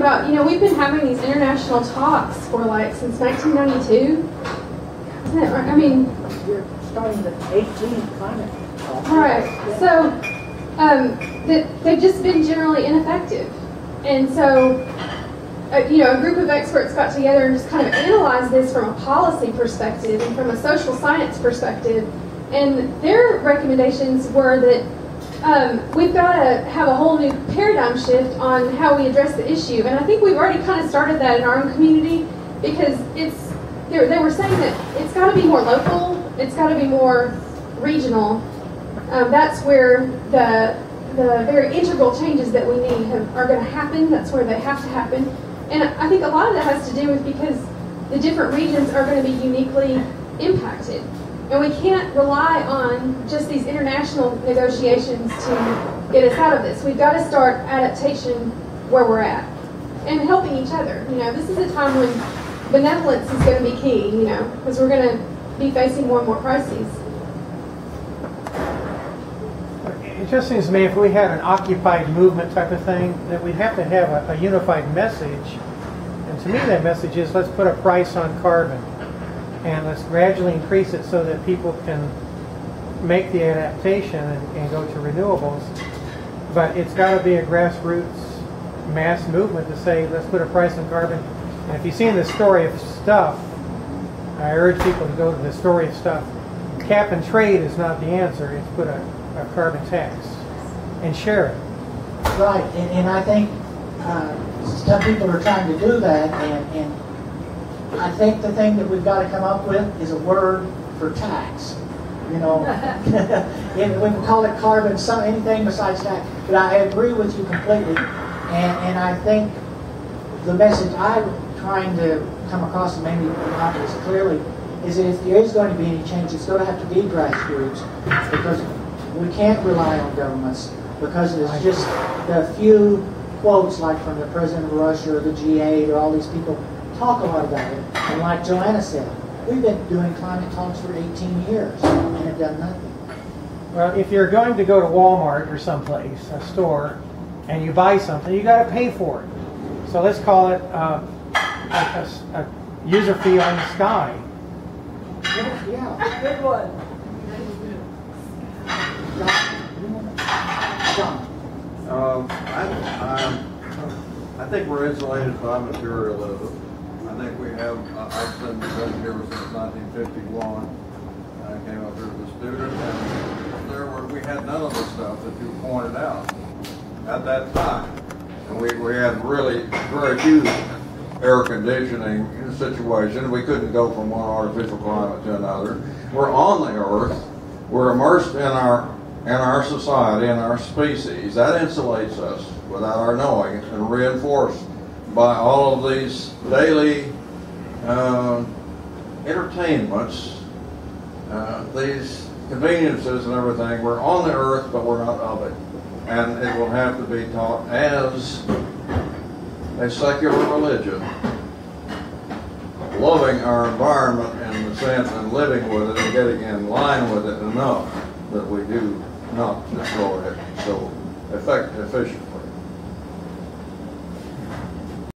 about, you know, we've been having these international talks for like since 1992. Isn't it right? I mean, you're starting the 18th climate talk. Right. Yeah. So they've just been generally ineffective, and so you know, a group of experts got together and just kind of analyzed this from a policy perspective and from a social science perspective, and their recommendations were that we've got to have a whole new paradigm shift on how we address the issue. And I think we've already kind of started that in our own community, because they were saying that it's got to be more local, it's got to be more regional. That's where the very integral changes that we need are going to happen. That's where they have to happen. And I think a lot of that has to do with because the different regions are going to be uniquely impacted. And we can't rely on just these international negotiations to get us out of this. We've got to start adaptation where we're at and helping each other. You know, this is a time when benevolence is going to be key, you know, because we're going to be facing more and more crises. It just seems to me if we had an occupied movement type of thing, that we'd have to have a unified message. And to me that message is, let's put a price on carbon. And let's gradually increase it so that people can make the adaptation and go to renewables. But it's got to be a grassroots mass movement to say, let's put a price on carbon. And if you've seen the story of stuff, I urge people to go to the story of stuff. Cap and trade is not the answer. It's put a carbon tax and share it. Right, and I think some people are trying to do that, and I think the thing that we've got to come up with is a word for tax. You know, and we can call it carbon, anything besides tax. But I agree with you completely, and I think the message I'm trying to come across, and maybe not as clearly, is that if there is going to be any change, it's going to have to be grassroots, because we can't rely on governments, because it's just the few quotes like from the president of Russia or the G8 or all these people talk a lot about it, and like Joanna said, we've been doing climate talks for 18 years and have done nothing. Well, if you're going to go to Walmart or someplace, a store, and you buy something, you got to pay for it. So let's call it a user fee on the sky. Yeah. Good one. John. I think we're insulated by materialism. I think we have, I've been here since 1951. I came up here as a student, and we had none of the stuff that you pointed out at that time. And we had really very few air conditioning situation. We couldn't go from one artificial climate to another. We're on the earth. We're immersed in our society and our species. That insulates us without our knowing, and reinforced by all of these daily entertainments, these conveniences and everything. We're on the earth, but we're not of it. And it will have to be taught as a secular religion, loving our environment in the sense and living with it and getting in line with it enough that we do not destroy it so efficiently.